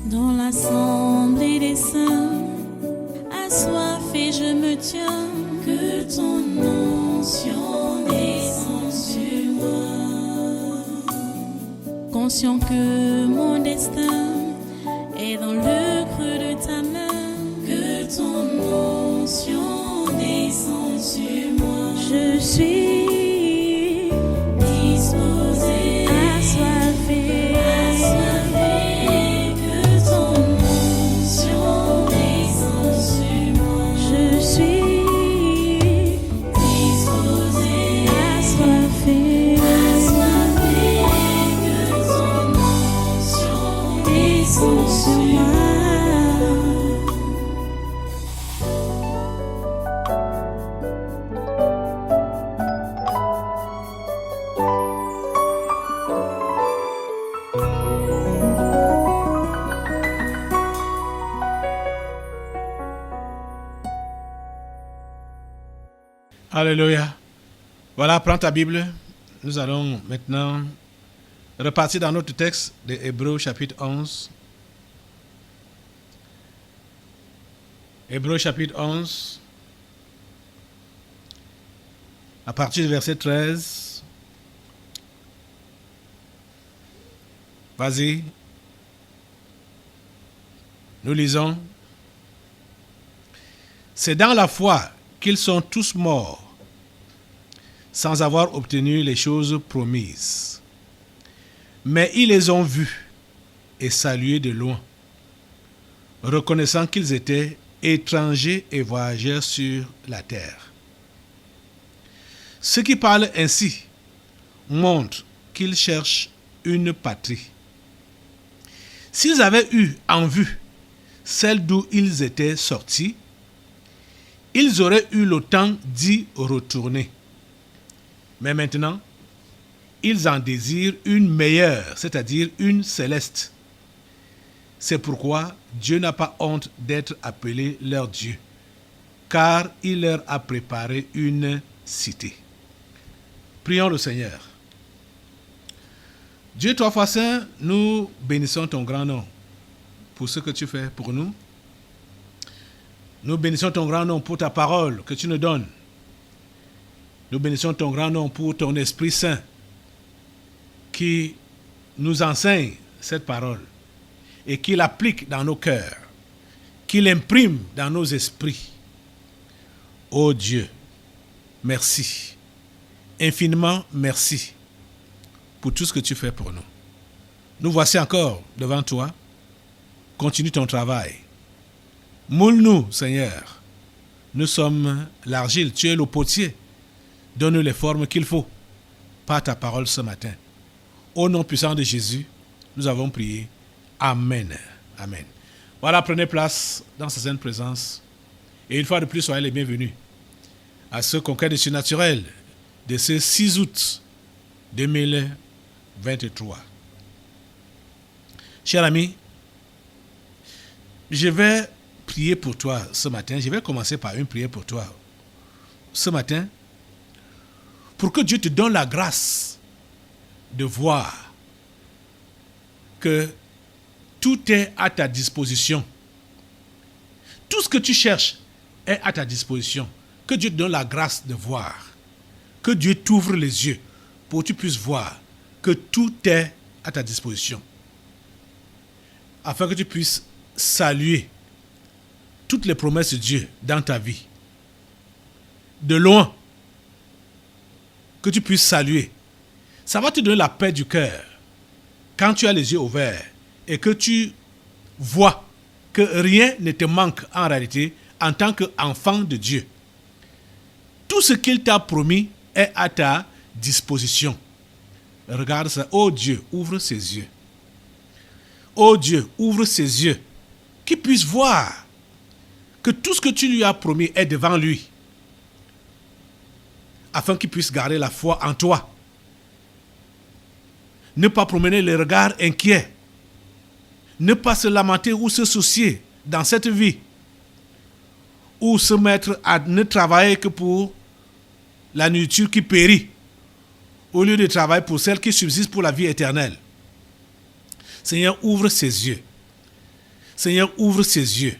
Dans l'assemblée des saints, assoiffé je me tiens, que ton onction descende sur moi. Conscient que mon destin est dans le creux de ta main, que ton onction descende sur moi. Je suis disposé, assoiffé, que ton onction descende sur moi. Je suis disposé, assoiffé, que ton onction descende sur moi. Alléluia. Voilà, prends ta Bible. Nous allons maintenant repartir dans notre texte de Hébreux chapitre 11. Hébreux chapitre 11. À partir du verset 13. Vas-y. Nous lisons. C'est dans la foi qu'ils sont tous morts sans avoir obtenu les choses promises. Mais ils les ont vus et salués de loin, reconnaissant qu'ils étaient étrangers et voyageurs sur la terre. Ceux qui parlent ainsi montrent qu'ils cherchent une patrie. S'ils avaient eu en vue celle d'où ils étaient sortis, ils auraient eu le temps d'y retourner. Mais maintenant, ils en désirent une meilleure, c'est-à-dire une céleste. C'est pourquoi Dieu n'a pas honte d'être appelé leur Dieu, car il leur a préparé une cité. Prions le Seigneur. Dieu trois fois saint, nous bénissons ton grand nom pour ce que tu fais pour nous. Nous bénissons ton grand nom pour ta parole que tu nous donnes. Nous bénissons ton grand nom pour ton Esprit Saint qui nous enseigne cette parole et qui l'applique dans nos cœurs, qui l'imprime dans nos esprits. Ô Dieu, merci, infiniment merci pour tout ce que tu fais pour nous. Nous voici encore devant toi. Continue ton travail. Moule-nous, Seigneur. Nous sommes l'argile, tu es le potier. Donne-nous les formes qu'il faut par ta parole ce matin. Au nom puissant de Jésus, nous avons prié. Amen. Amen. Voilà, prenez place dans sa sainte présence. Et une fois de plus, soyez les bienvenus à ce conquête du surnaturel de ce 6 août 2023. Cher ami, je vais prier pour toi ce matin. Je vais commencer par une prière pour toi ce matin, pour que Dieu te donne la grâce de voir que tout est à ta disposition. Tout ce que tu cherches est à ta disposition. Que Dieu te donne la grâce de voir. Que Dieu t'ouvre les yeux pour que tu puisses voir que tout est à ta disposition. Afin que tu puisses saluer toutes les promesses de Dieu dans ta vie. De loin, que tu puisses saluer. Ça va te donner la paix du cœur quand tu as les yeux ouverts et que tu vois que rien ne te manque en réalité en tant qu'enfant de Dieu. Tout ce qu'il t'a promis est à ta disposition. Regarde ça. Oh Dieu, ouvre ses yeux. Oh Dieu, ouvre ses yeux. Qu'il puisse voir que tout ce que tu lui as promis est devant lui. Afin qu'il puisse garder la foi en toi. Ne pas promener les regards inquiets. Ne pas se lamenter ou se soucier dans cette vie. Ou se mettre à ne travailler que pour la nourriture qui périt, au lieu de travailler pour celle qui subsiste pour la vie éternelle. Seigneur, ouvre ses yeux. Seigneur, ouvre ses yeux.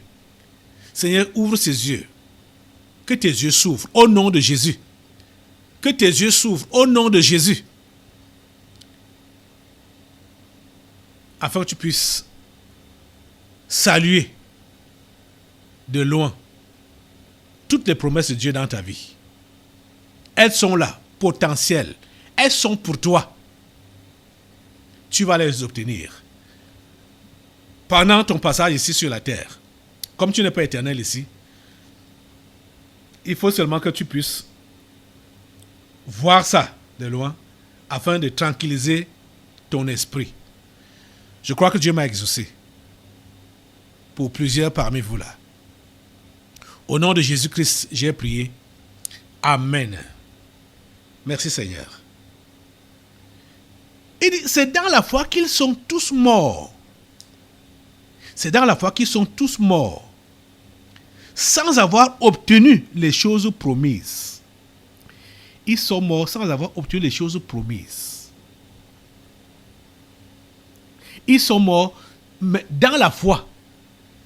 Seigneur, ouvre ses yeux. Que tes yeux s'ouvrent au nom de Jésus. Que tes yeux s'ouvrent au nom de Jésus. Afin que tu puisses saluer de loin toutes les promesses de Dieu dans ta vie. Elles sont là, potentielles. Elles sont pour toi. Tu vas les obtenir. Pendant ton passage ici sur la terre, comme tu n'es pas éternel ici, il faut seulement que tu puisses voir ça de loin afin de tranquilliser ton esprit. Je crois que Dieu m'a exaucé pour plusieurs parmi vous là. Au nom de Jésus-Christ, j'ai prié. Amen. Merci Seigneur. Il dit, c'est dans la foi qu'ils sont tous morts. C'est dans la foi qu'ils sont tous morts, sans avoir obtenu les choses promises. Ils sont morts sans avoir obtenu les choses promises. Ils sont morts dans la foi,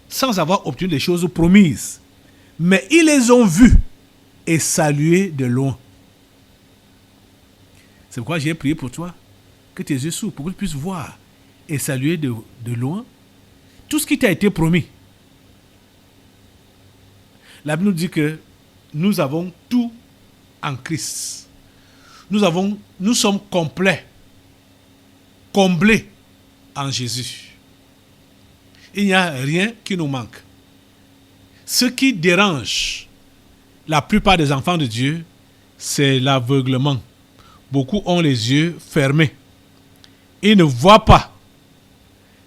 sans avoir obtenu les choses promises. Mais ils les ont vus et salués de loin. C'est pourquoi j'ai prié pour toi, que tes yeux s'ouvrent, pour que tu puisses voir et saluer de loin tout ce qui t'a été promis. La Bible nous dit que nous avons tout en Christ. Nous sommes complets, comblés en Jésus. Il n'y a rien qui nous manque. Ce qui dérange la plupart des enfants de Dieu, c'est l'aveuglement. Beaucoup ont les yeux fermés. Ils ne voient pas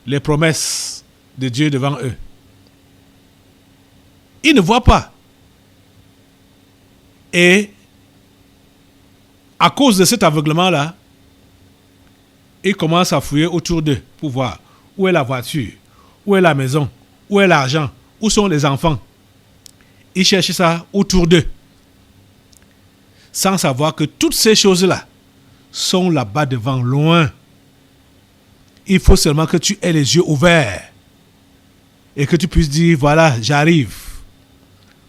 les promesses de Dieu devant eux. Ils ne voient pas. Et à cause de cet aveuglement-là, ils commencent à fouiller autour d'eux pour voir où est la voiture, où est la maison, où est l'argent, où sont les enfants. Ils cherchent ça autour d'eux, sans savoir que toutes ces choses-là sont là-bas devant, loin. Il faut seulement que tu aies les yeux ouverts et que tu puisses dire, voilà, j'arrive.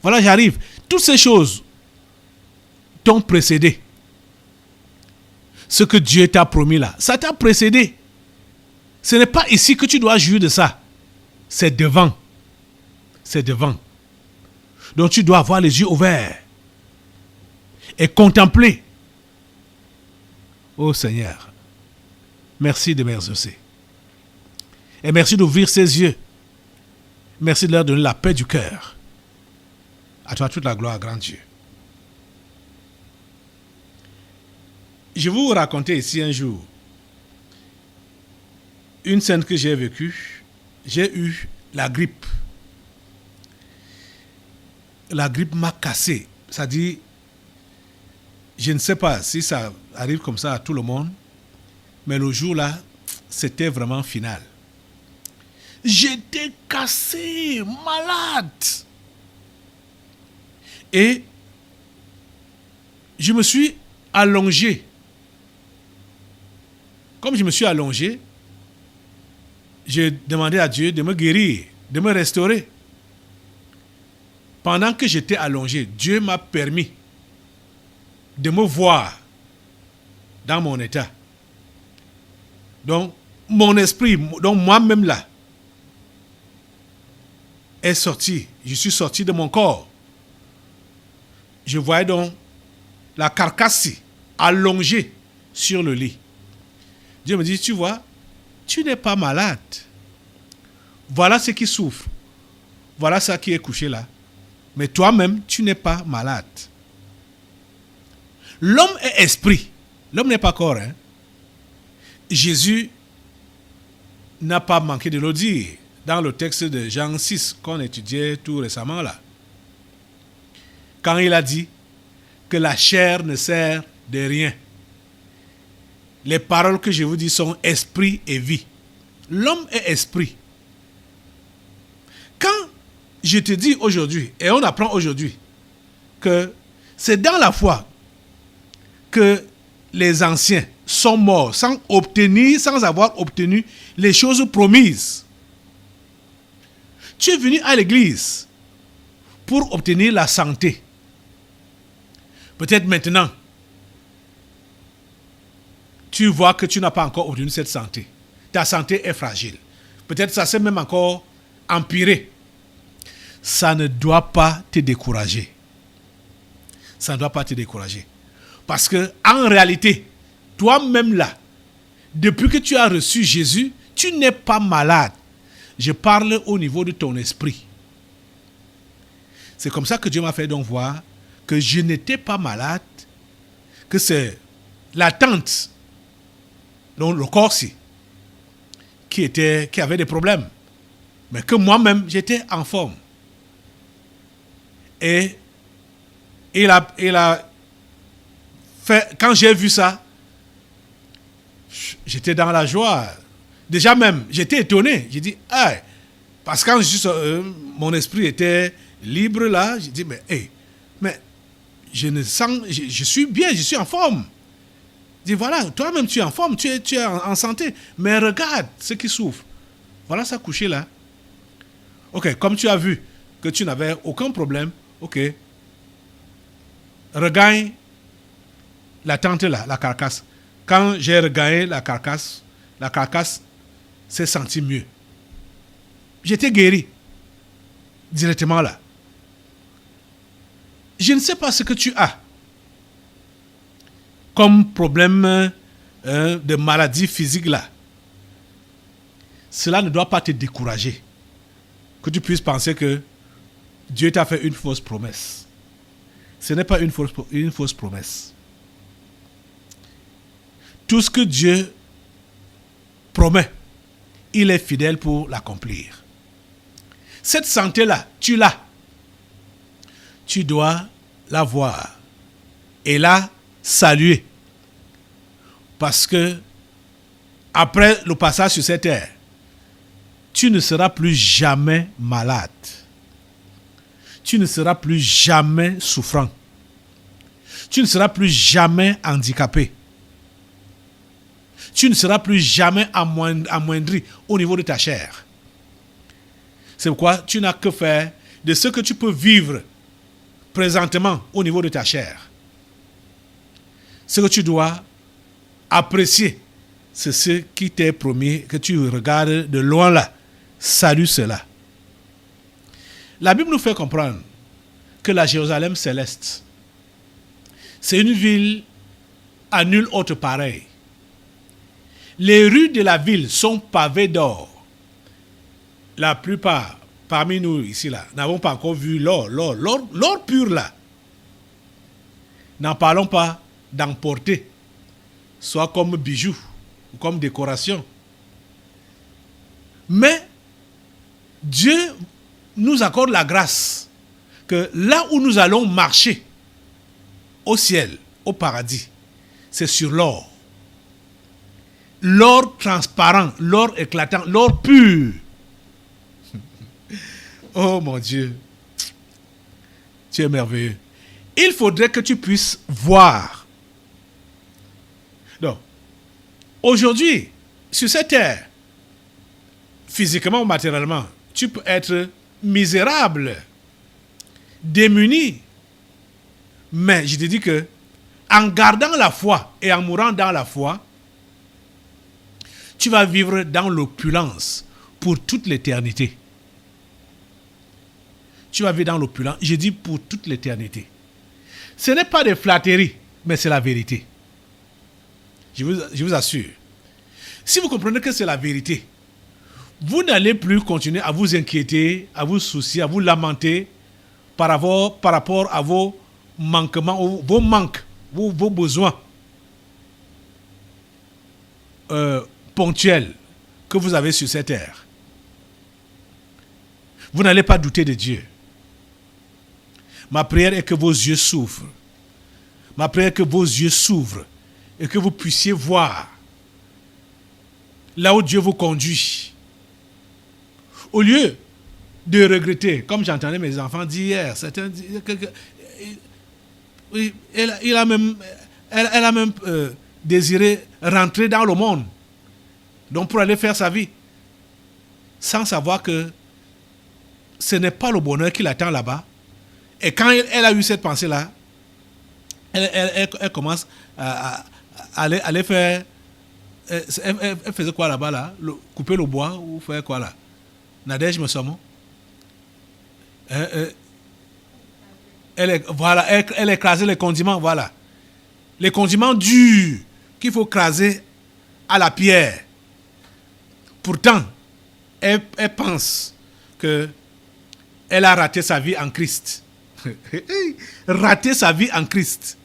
Voilà, j'arrive. Toutes ces choses t'ont précédé. Ce que Dieu t'a promis là, ça t'a précédé. Ce n'est pas ici que tu dois jouir de ça. C'est devant. C'est devant. Donc tu dois avoir les yeux ouverts et contempler. Oh Seigneur, merci de m'exaucer. Et merci d'ouvrir ses yeux. Merci de leur donner la paix du cœur. À toi toute la gloire, grand Dieu. Je vais vous raconter ici un jour une scène que j'ai vécue. J'ai eu la grippe. La grippe m'a cassé. C'est-à-dire, je ne sais pas si ça arrive comme ça à tout le monde, mais le jour-là, c'était vraiment final. J'étais cassé, malade. Et je me suis allongé. Comme je me suis allongé, j'ai demandé à Dieu de me guérir, de me restaurer. Pendant que j'étais allongé, Dieu m'a permis de me voir dans mon état. Donc, mon esprit, donc moi-même là, est sorti. Je suis sorti de mon corps. Je voyais donc la carcasse allongée sur le lit. Dieu me dit, tu vois, tu n'es pas malade. Voilà ce qui souffre. Voilà ça qui est couché là. Mais toi-même, tu n'es pas malade. L'homme est esprit. L'homme n'est pas corps. Hein? Jésus n'a pas manqué de le dire dans le texte de Jean 6 qu'on étudiait tout récemment là. Quand il a dit que la chair ne sert de rien. Les paroles que je vous dis sont esprit et vie. L'homme est esprit. Quand je te dis aujourd'hui, et on apprend aujourd'hui, que c'est dans la foi que les anciens sont morts sans avoir obtenu les choses promises. Tu es venu à l'église pour obtenir la santé. Peut-être maintenant, tu vois que tu n'as pas encore obtenu cette santé. Ta santé est fragile. Peut-être ça s'est même encore empiré. Ça ne doit pas te décourager. Ça ne doit pas te décourager. Parce que, en réalité, toi-même là, depuis que tu as reçu Jésus, tu n'es pas malade. Je parle au niveau de ton esprit. C'est comme ça que Dieu m'a fait donc voir que je n'étais pas malade, que c'est l'attente, donc le corps-ci, qui avait des problèmes. Mais que moi-même, j'étais en forme. Et il a fait, quand j'ai vu ça, j'étais dans la joie. Déjà même, j'étais étonné. J'ai dit, ah, parce que quand mon esprit était libre là, j'ai dit, mais je suis bien, je suis en forme. Je dis, voilà, toi-même tu es en forme, tu es en santé, mais regarde ceux qui souffrent. Voilà ça couché là. Ok, comme tu as vu que tu n'avais aucun problème, ok, regagne la tente là, la carcasse. Quand j'ai regagné la carcasse s'est sentie mieux. J'étais guéri directement là. Je ne sais pas ce que tu as comme problème de maladie physique là. Cela ne doit pas te décourager. Que tu puisses penser que Dieu t'a fait une fausse promesse. Ce n'est pas une fausse promesse. Tout ce que Dieu promet, il est fidèle pour l'accomplir. Cette santé-là, tu l'as. Tu dois la voir et la saluer. Parce que après le passage sur cette terre, tu ne seras plus jamais malade. Tu ne seras plus jamais souffrant. Tu ne seras plus jamais handicapé. Tu ne seras plus jamais amoindri au niveau de ta chair. C'est pourquoi tu n'as que faire de ce que tu peux vivre présentement au niveau de ta chair. Ce que tu dois apprécier, c'est ce qui t'est promis, que tu regardes de loin là. Salue cela. La Bible nous fait comprendre que la Jérusalem céleste, c'est une ville à nul autre pareil. Les rues de la ville sont pavées d'or. La plupart, parmi nous ici là, n'avons pas encore vu l'or pur là. N'en parlons pas d'emporter, soit comme bijou ou comme décoration. Mais Dieu nous accorde la grâce que là où nous allons marcher, au ciel, au paradis, c'est sur l'or. L'or transparent, l'or éclatant, l'or pur. Oh mon Dieu, tu es merveilleux. Il faudrait que tu puisses voir. Donc, aujourd'hui, sur cette terre, physiquement ou matériellement, tu peux être misérable, démuni. Mais je te dis que, en gardant la foi et en mourant dans la foi, tu vas vivre dans l'opulence pour toute l'éternité. Tu vas vivre dans l'opulence, je dis pour toute l'éternité. Ce n'est pas des flatteries, mais c'est la vérité. Je vous assure. Si vous comprenez que c'est la vérité, vous n'allez plus continuer à vous inquiéter, à vous soucier, à vous lamenter par rapport à vos manquements, vos manques, vos besoins ponctuels que vous avez sur cette terre. Vous n'allez pas douter de Dieu. Ma prière est que vos yeux s'ouvrent. Ma prière est que vos yeux s'ouvrent et que vous puissiez voir là où Dieu vous conduit. Au lieu de regretter, comme j'entendais mes enfants dire hier, certains disaient elle a même désiré rentrer dans le monde, donc pour aller faire sa vie, sans savoir que ce n'est pas le bonheur qui l'attend là-bas. Et quand elle a eu cette pensée-là, elle commence à aller faire... Elle faisait quoi là-bas, là? Couper le bois ou faire quoi là? Nadège, me sommes. Elle écrasait les condiments, voilà. Les condiments durs qu'il faut écraser à la pierre. Pourtant, elle pense que elle a raté sa vie en Christ. Raté sa vie en Christ.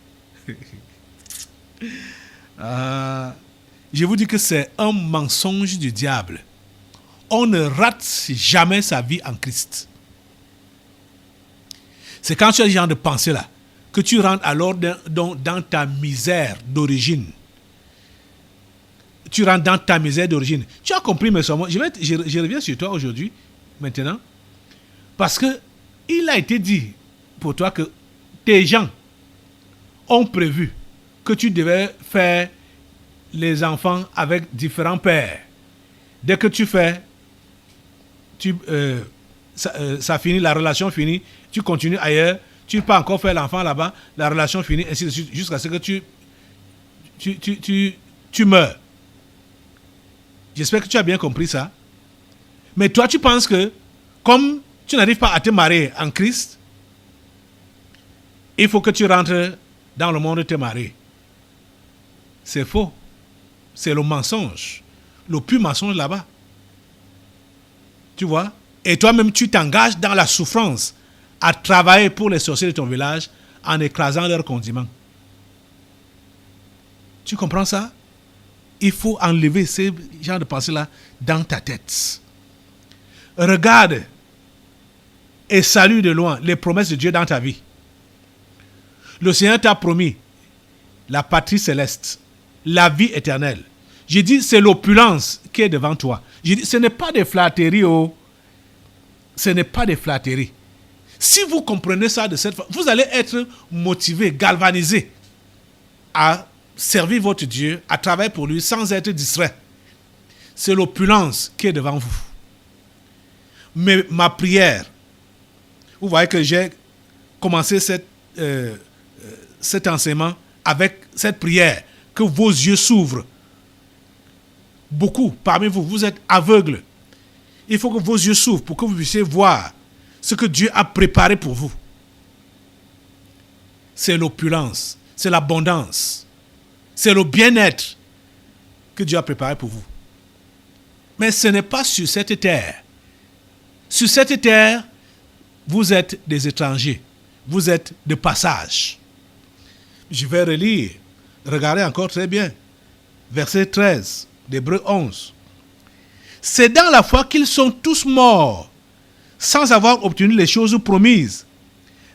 Je vous dis que c'est un mensonge du diable. On ne rate jamais sa vie en Christ. C'est quand tu as ce genre de pensée-là que tu rentres alors dans ta misère d'origine. Tu rentres dans ta misère d'origine. Tu as compris, mes soeurs. Je reviens sur toi aujourd'hui, maintenant, parce que il a été dit pour toi que tes gens ont prévu que tu devais faire les enfants avec différents pères. Dès que tu fais, ça finit, la relation finit, tu continues ailleurs, tu ne peux pas encore faire l'enfant là-bas, la relation finit, ainsi de suite, jusqu'à ce que tu meurs. J'espère que tu as bien compris ça. Mais toi, tu penses que, comme tu n'arrives pas à te marier en Christ, il faut que tu rentres dans le monde te marier. C'est faux. C'est le mensonge. Le pur mensonge là-bas. Tu vois? Et toi-même, tu t'engages dans la souffrance à travailler pour les sorciers de ton village en écrasant leurs condiments. Tu comprends ça? Il faut enlever ces genres de pensées-là dans ta tête. Regarde et salue de loin les promesses de Dieu dans ta vie. Le Seigneur t'a promis la patrie céleste, la vie éternelle. J'ai dit, c'est l'opulence qui est devant toi. J'ai dit, ce n'est pas des flatteries, oh. Ce n'est pas des flatteries. Si vous comprenez ça de cette façon, vous allez être motivé, galvanisé à servir votre Dieu, à travailler pour lui sans être distrait. C'est l'opulence qui est devant vous. Mais ma prière, vous voyez que j'ai commencé cet enseignement avec cette prière, que vos yeux s'ouvrent. Beaucoup parmi vous, vous êtes aveugles. Il faut que vos yeux s'ouvrent pour que vous puissiez voir ce que Dieu a préparé pour vous. C'est l'opulence, c'est l'abondance, c'est le bien-être que Dieu a préparé pour vous. Mais ce n'est pas sur cette terre. Sur cette terre, vous êtes des étrangers. Vous êtes de passage. Je vais relire. Regardez encore très bien. Verset 13 d'Hébreux 11. C'est dans la foi qu'ils sont tous morts, sans avoir obtenu les choses promises.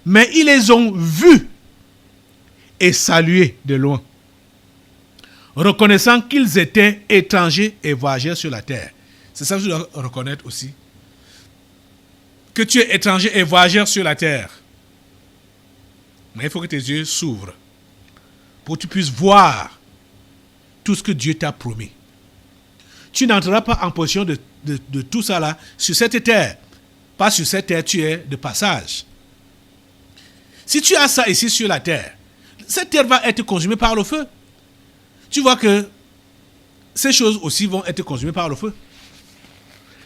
Mais ils les ont vus et salués de loin, reconnaissant qu'ils étaient étrangers et voyageurs sur la terre. C'est ça que je dois reconnaître aussi. Que tu es étranger et voyageur sur la terre. Mais il faut que tes yeux s'ouvrent pour que tu puisses voir tout ce que Dieu t'a promis. Tu n'entreras pas en possession de tout ça là sur cette terre. Pas sur cette terre, tu es de passage. Si tu as ça ici sur la terre, cette terre va être consumée par le feu. Tu vois que ces choses aussi vont être consumées par le feu.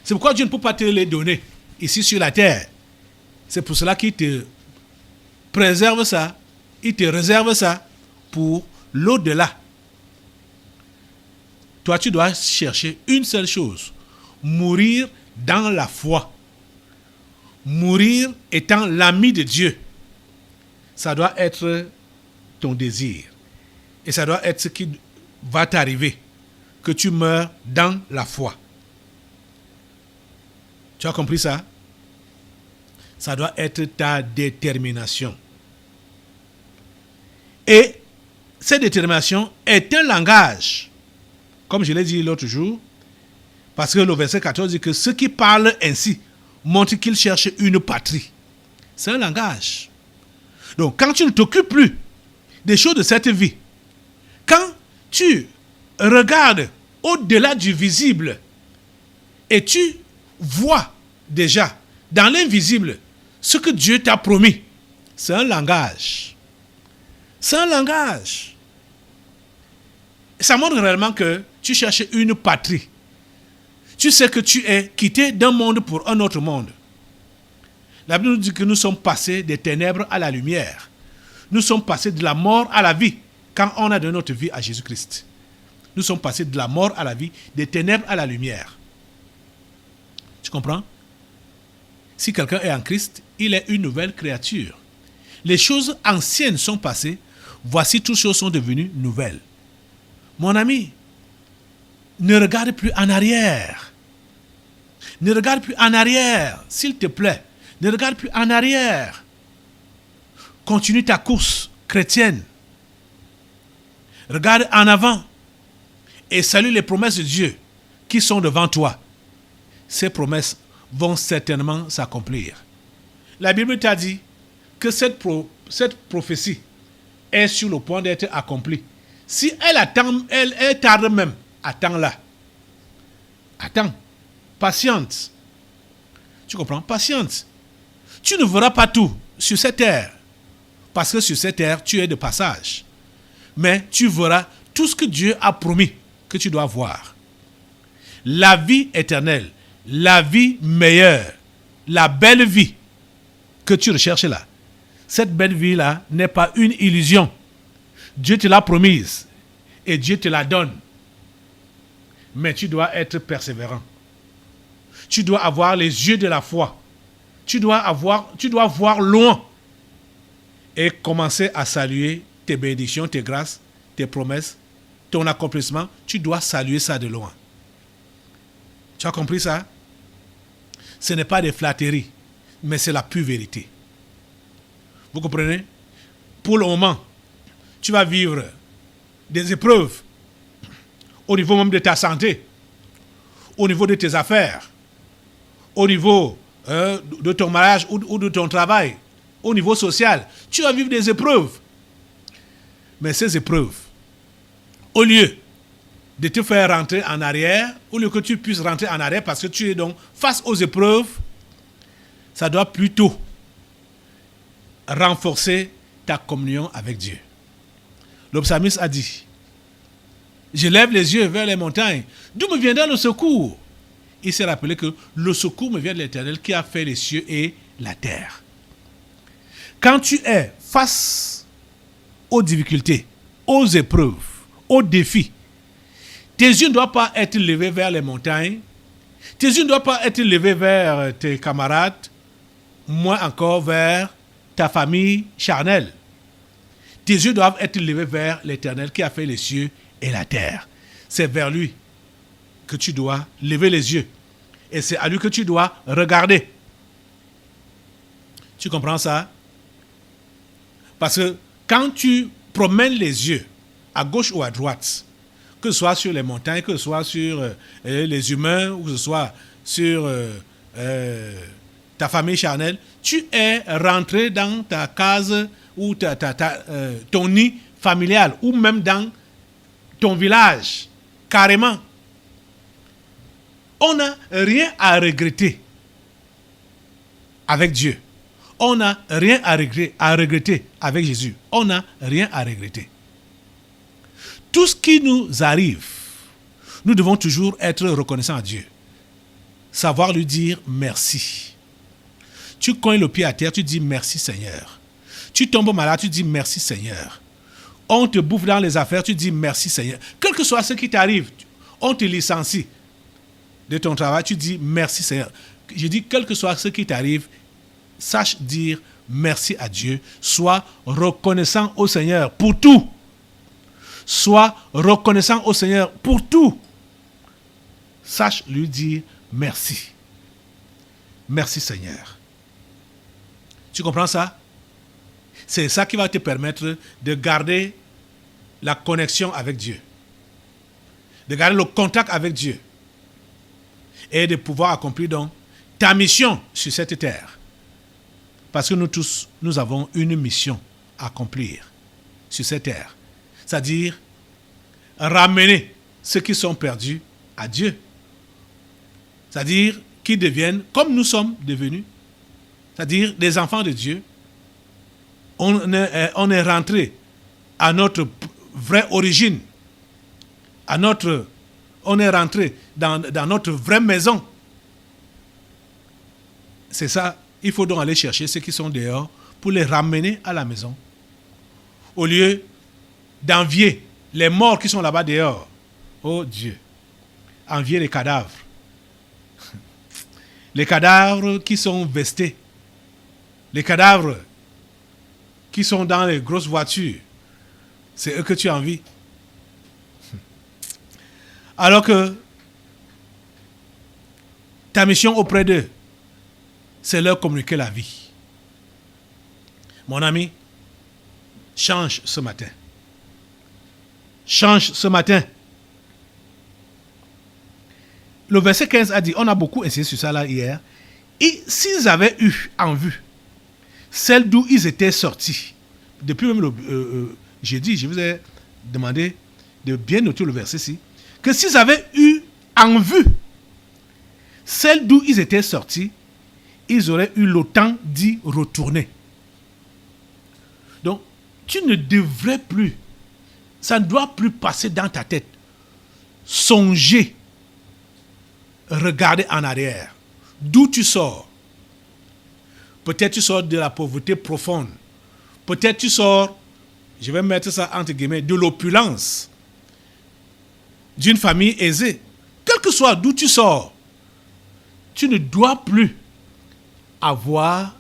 C'est pourquoi Dieu ne peut pas te les donner ici sur la terre. C'est pour cela qu'il te préserve ça, il te réserve ça pour l'au-delà. Toi, tu dois chercher une seule chose, mourir dans la foi. Mourir étant l'ami de Dieu. Ça doit être ton désir. Et ça doit être ce qui va t'arriver, que tu meurs dans la foi. Tu as compris ça? Ça doit être ta détermination. Et cette détermination est un langage, comme je l'ai dit l'autre jour, parce que le verset 14 dit que ceux qui parlent ainsi montrent qu'ils cherchent une patrie. C'est un langage. Donc, quand tu ne t'occupes plus des choses de cette vie, quand tu regardes au-delà du visible et tu vois déjà dans l'invisible, ce que Dieu t'a promis, c'est un langage. C'est un langage. Ça montre réellement que tu cherches une patrie. Tu sais que tu es quitté d'un monde pour un autre monde. La Bible nous dit que nous sommes passés des ténèbres à la lumière. Nous sommes passés de la mort à la vie quand on a donné notre vie à Jésus-Christ. Nous sommes passés de la mort à la vie, des ténèbres à la lumière. Tu comprends? Si quelqu'un est en Christ, il est une nouvelle créature. Les choses anciennes sont passées, voici toutes choses sont devenues nouvelles. Mon ami, ne regarde plus en arrière. Ne regarde plus en arrière, s'il te plaît. Ne regarde plus en arrière. Continue ta course chrétienne. Regarde en avant et salue les promesses de Dieu qui sont devant toi. Ces promesses vont certainement s'accomplir. La Bible t'a dit que cette prophétie est sur le point d'être accomplie. Si elle tarde même, attends-la. Attends. Patiente. Tu comprends? Patiente. Tu ne verras pas tout sur cette terre. Parce que sur cette terre, tu es de passage. Mais tu verras tout ce que Dieu a promis que tu dois voir. La vie éternelle, la vie meilleure, la belle vie que tu recherches là. Cette belle vie-là n'est pas une illusion. Dieu te l'a promise et Dieu te la donne. Mais tu dois être persévérant. Tu dois avoir les yeux de la foi. Tu dois voir loin et commencer à saluer tes bénédictions, tes grâces, tes promesses, ton accomplissement. Tu dois saluer ça de loin. Tu as compris ça? Ce n'est pas des flatteries, mais c'est la pure vérité. Vous comprenez? Pour le moment, tu vas vivre des épreuves au niveau même de ta santé, au niveau de tes affaires, au niveau de ton mariage ou de ton travail, au niveau social. Tu vas vivre des épreuves. Mais ces épreuves, au lieu de te faire rentrer en arrière, au lieu que tu puisses rentrer en arrière parce que tu es donc face aux épreuves, ça doit plutôt renforcer ta communion avec Dieu. Le psalmiste a dit, je lève les yeux vers les montagnes, d'où me viendra le secours? Il s'est rappelé que le secours me vient de l'Éternel qui a fait les cieux et la terre. Quand tu es face aux difficultés, aux épreuves, aux défis, tes yeux ne doivent pas être levés vers les montagnes, tes yeux ne doivent pas être levés vers tes camarades, moins encore vers ta famille charnelle. Tes yeux doivent être levés vers l'Éternel qui a fait les cieux et la terre. C'est vers lui que tu dois lever les yeux. Et c'est à lui que tu dois regarder. Tu comprends ça? Parce que quand tu promènes les yeux à gauche ou à droite, que ce soit sur les montagnes, que ce soit sur les humains, ou que ce soit sur ta famille charnelle, tu es rentré dans ta case ou ton nid familial, ou même dans ton village, carrément. On n'a rien à regretter avec Dieu. On n'a rien à regretter avec Jésus. On n'a rien à regretter. Tout ce qui nous arrive, nous devons toujours être reconnaissants à Dieu. Savoir lui dire merci. Tu cognes le pied à terre, tu dis merci Seigneur. Tu tombes malade, tu dis merci Seigneur. On te bouffe dans les affaires, tu dis merci Seigneur. Quel que soit ce qui t'arrive, on te licencie de ton travail, tu dis merci Seigneur. Je dis quel que soit ce qui t'arrive, sache dire merci à Dieu. Sois reconnaissant au Seigneur pour tout. Sois reconnaissant au Seigneur pour tout. Sache lui dire merci. Merci Seigneur. Tu comprends ça? C'est ça qui va te permettre de garder la connexion avec Dieu. De garder le contact avec Dieu. Et de pouvoir accomplir donc ta mission sur cette terre. Parce que nous tous, nous avons une mission à accomplir sur cette terre. C'est-à-dire ramener ceux qui sont perdus à Dieu. C'est-à-dire qu'ils deviennent, comme nous sommes devenus, c'est-à-dire des enfants de Dieu, on est rentré à notre vraie origine, on est rentré dans notre vraie maison. C'est ça, il faut donc aller chercher ceux qui sont dehors pour les ramener à la maison. Au lieu d'envier les morts qui sont là-bas dehors. Oh Dieu, envier les cadavres. Les cadavres qui sont vestés. Les cadavres qui sont dans les grosses voitures. C'est eux que tu envies. Alors que ta mission auprès d'eux, c'est leur communiquer la vie. Mon ami, change ce matin. Change ce matin. Le verset 15 a dit, on a beaucoup insisté sur ça là hier, et s'ils avaient eu en vue celle d'où ils étaient sortis, depuis même jeudi, je vous ai demandé de bien noter le verset ici, que s'ils avaient eu en vue celle d'où ils étaient sortis, ils auraient eu le temps d'y retourner. Donc, tu ne devrais plus, ça ne doit plus passer dans ta tête, songer, regarder en arrière, d'où tu sors. Peut-être tu sors de la pauvreté profonde. Peut-être tu sors, je vais mettre ça entre guillemets, de l'opulence, d'une famille aisée. Quel que soit d'où tu sors, tu ne dois plus avoir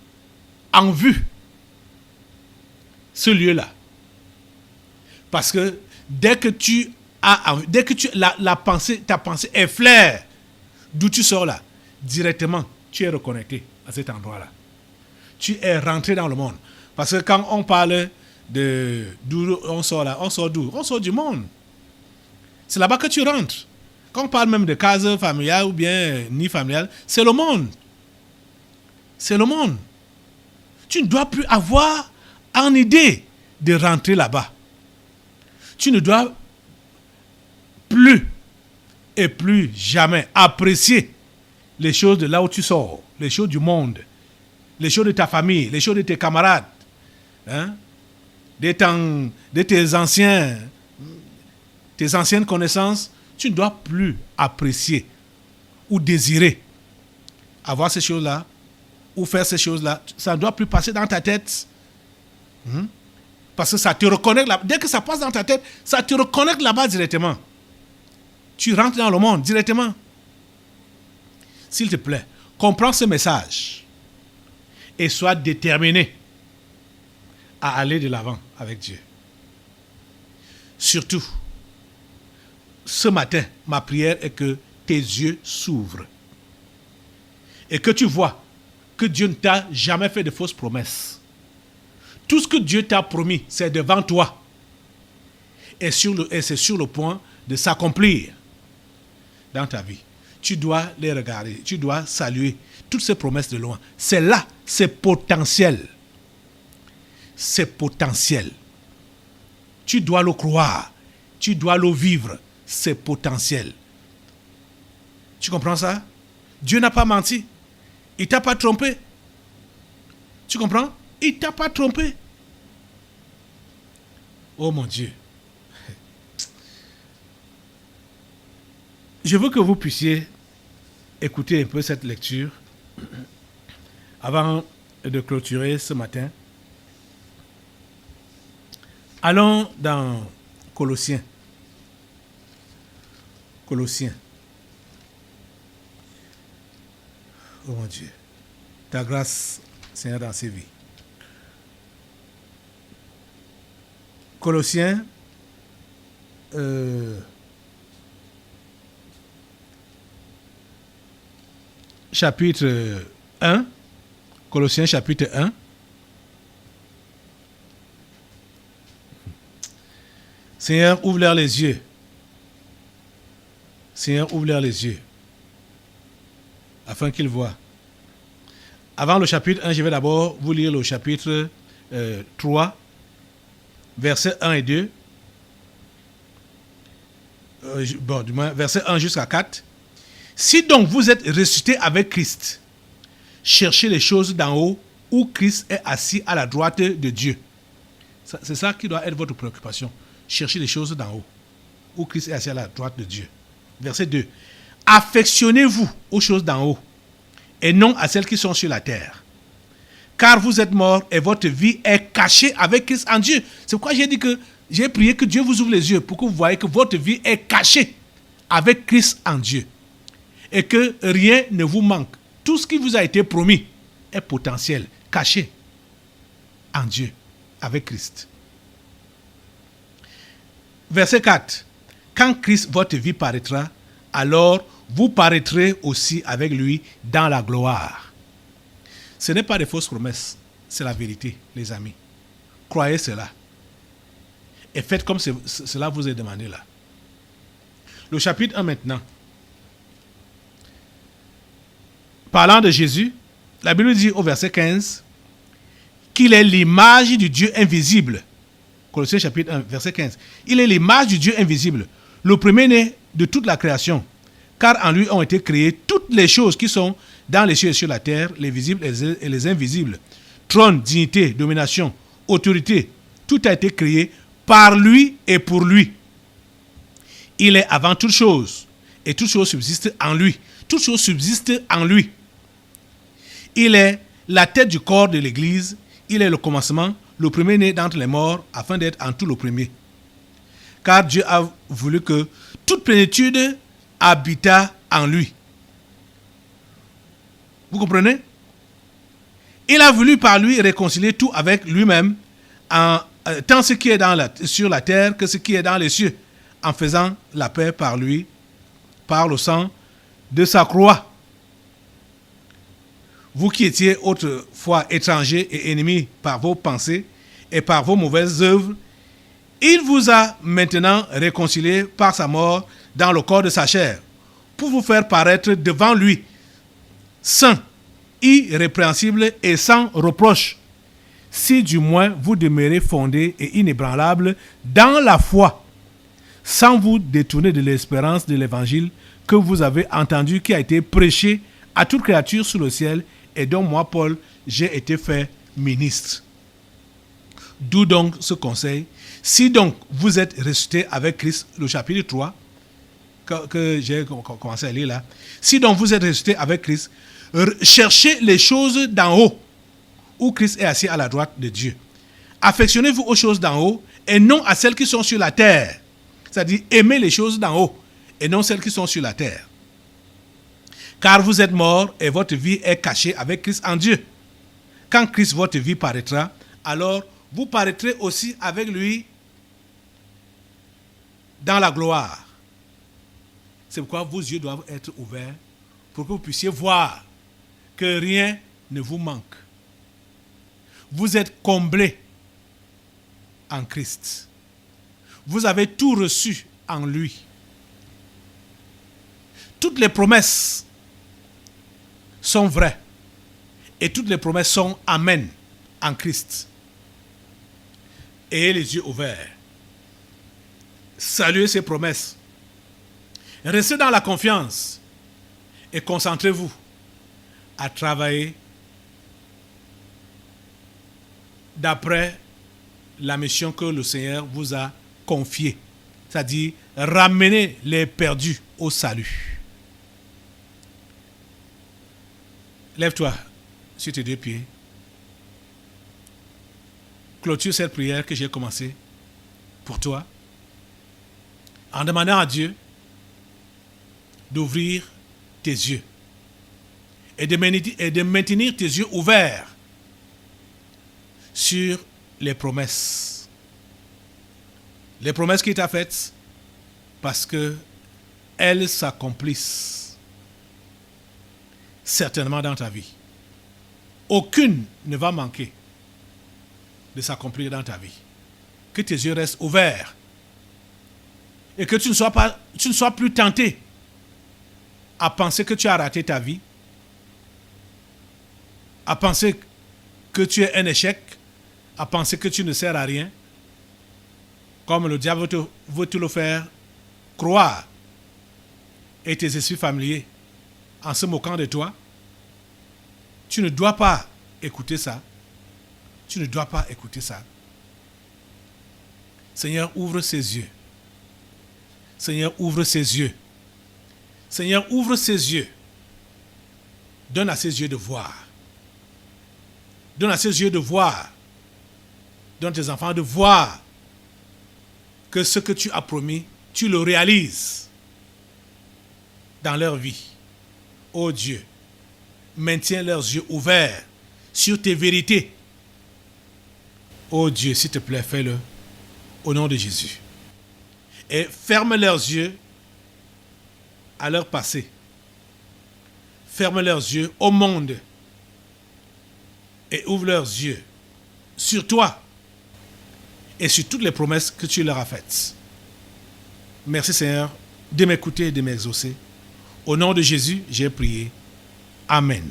en vue ce lieu-là. Parce que dès que ta pensée effleure d'où tu sors là, directement, tu es reconnecté à cet endroit-là. Tu es rentré dans le monde. Parce que quand on parle d'où on sort là, on sort d'où? On sort du monde. C'est là-bas que tu rentres. Quand on parle même de case familiale ou bien nid familial, c'est le monde. C'est le monde. Tu ne dois plus avoir en idée de rentrer là-bas. Tu ne dois plus et plus jamais apprécier les choses de là où tu sors, les choses du monde, les choses de ta famille, les choses de tes camarades, hein? de tes anciennes connaissances. Tu ne dois plus apprécier ou désirer avoir ces choses-là ou faire ces choses-là. Ça ne doit plus passer dans ta tête. Parce que ça te reconnecte là. Dès que ça passe dans ta tête, ça te reconnecte là-bas directement. Tu rentres dans le monde directement. S'il te plaît, comprends ce message et sois déterminé à aller de l'avant avec Dieu. Surtout, ce matin, ma prière est que tes yeux s'ouvrent et que tu vois que Dieu ne t'a jamais fait de fausses promesses. Tout ce que Dieu t'a promis, c'est devant toi. Et c'est sur le point de s'accomplir dans ta vie. Tu dois les regarder, tu dois saluer toutes ces promesses de loin. C'est là, c'est potentiel. C'est potentiel. Tu dois le croire, tu dois le vivre. C'est potentiel. Tu comprends ça? Dieu n'a pas menti. Il ne t'a pas trompé. Tu comprends? Il ne t'a pas trompé. Oh mon Dieu. Je veux que vous puissiez écouter un peu cette lecture avant de clôturer ce matin. Allons dans Colossiens. Colossiens. Oh mon Dieu. Ta grâce, Seigneur, dans ces vies. Colossiens, chapitre 1. Colossiens, chapitre 1. Seigneur, ouvre-leur les yeux. Seigneur, ouvre-leur les yeux, afin qu'ils voient. Avant le chapitre 1, je vais d'abord vous lire le chapitre 3, versets 1 et 2. Du moins, versets 1 jusqu'à 4. Si donc vous êtes ressuscités avec Christ, cherchez les choses d'en haut où Christ est assis à la droite de Dieu. C'est ça qui doit être votre préoccupation. Cherchez les choses d'en haut où Christ est assis à la droite de Dieu. Verset 2. Affectionnez-vous aux choses d'en haut et non à celles qui sont sur la terre. Car vous êtes morts et votre vie est cachée avec Christ en Dieu. C'est pourquoi j'ai prié que Dieu vous ouvre les yeux pour que vous voyez que votre vie est cachée avec Christ en Dieu. Et que rien ne vous manque. Tout ce qui vous a été promis est potentiel, caché en Dieu, avec Christ. Verset 4. Quand Christ, votre vie, paraîtra, alors vous paraîtrez aussi avec lui dans la gloire. Ce n'est pas des fausses promesses, c'est la vérité, les amis. Croyez cela. Et faites comme cela vous est demandé là. Le chapitre 1 maintenant. Parlant de Jésus, la Bible dit au verset 15 qu'il est l'image du Dieu invisible. Colossiens chapitre 1, verset 15. Il est l'image du Dieu invisible, le premier-né de toute la création, car en lui ont été créées toutes les choses qui sont dans les cieux et sur la terre, les visibles et les invisibles. Trône, dignité, domination, autorité, tout a été créé par lui et pour lui. Il est avant toute chose, et toute chose subsiste en lui. Toute chose subsiste en lui. Il est la tête du corps de l'Église. Il est le commencement, le premier-né d'entre les morts, afin d'être en tout le premier. Car Dieu a voulu que toute plénitude habitât en lui. Vous comprenez? Il a voulu par lui réconcilier tout avec lui-même, tant ce qui est sur la terre que ce qui est dans les cieux, en faisant la paix par lui, par le sang de sa croix. Vous qui étiez autrefois étrangers et ennemis par vos pensées et par vos mauvaises œuvres, il vous a maintenant réconciliés par sa mort dans le corps de sa chair, pour vous faire paraître devant lui, saint, irrépréhensible et sans reproche, si du moins vous demeurez fondés et inébranlables dans la foi, sans vous détourner de l'espérance de l'évangile que vous avez entendu, qui a été prêché à toute créature sous le ciel, et dont moi, Paul, j'ai été fait ministre. D'où donc ce conseil? Si donc vous êtes ressuscité avec Christ, le chapitre 3, que j'ai commencé à lire là, si donc vous êtes ressuscité avec Christ, cherchez les choses d'en haut, où Christ est assis à la droite de Dieu. Affectionnez-vous aux choses d'en haut, et non à celles qui sont sur la terre. C'est-à-dire, aimez les choses d'en haut, et non celles qui sont sur la terre. Car vous êtes morts et votre vie est cachée avec Christ en Dieu. Quand Christ, votre vie, paraîtra, alors vous paraîtrez aussi avec lui dans la gloire. C'est pourquoi vos yeux doivent être ouverts pour que vous puissiez voir que rien ne vous manque. Vous êtes comblés en Christ. Vous avez tout reçu en lui. Toutes les promesses sont vraies. Et toutes les promesses sont amen en Christ. Ayez les yeux ouverts. Saluez ces promesses. Restez dans la confiance et concentrez-vous à travailler d'après la mission que le Seigneur vous a confiée, c'est-à-dire ramener les perdus au salut. Lève-toi sur tes deux pieds. Clôture cette prière que j'ai commencée pour toi en demandant à Dieu d'ouvrir tes yeux et de maintenir tes yeux ouverts sur les promesses. Les promesses qu'il t'a faites parce qu'elles s'accomplissent certainement dans ta vie. Aucune ne va manquer de s'accomplir dans ta vie. Que tes yeux restent ouverts et que tu ne sois plus tenté à penser que tu as raté ta vie, à penser que tu es un échec, à penser que tu ne sers à rien, comme le diable veut te le faire croire, et tes esprits familiers, en se moquant de toi. Tu ne dois pas écouter ça. Tu ne dois pas écouter ça. Seigneur, ouvre ses yeux. Seigneur, ouvre ses yeux. Seigneur, ouvre ses yeux. Donne à ses yeux de voir. Donne à ses yeux de voir. Donne à tes enfants de voir que ce que tu as promis, tu le réalises dans leur vie. Ô Dieu, maintiens leurs yeux ouverts sur tes vérités. Ô Dieu, s'il te plaît, fais-le au nom de Jésus. Et ferme leurs yeux à leur passé. Ferme leurs yeux au monde. Et ouvre leurs yeux sur toi et sur toutes les promesses que tu leur as faites. Merci Seigneur de m'écouter et de m'exaucer. Au nom de Jésus, j'ai prié. Amen.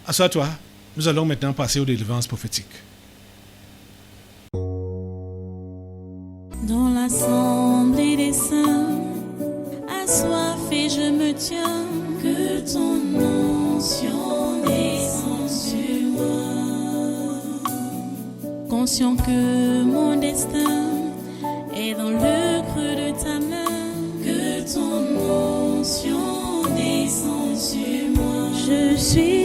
Assois-toi. Nous allons maintenant passer aux délivrances prophétiques. Dans l'assemblée des saints, assoiffé je me tiens, que ton onction descende sur moi. Conscient que mon destin est dans le creux de ta main, que ton onction descende sur moi. Je suis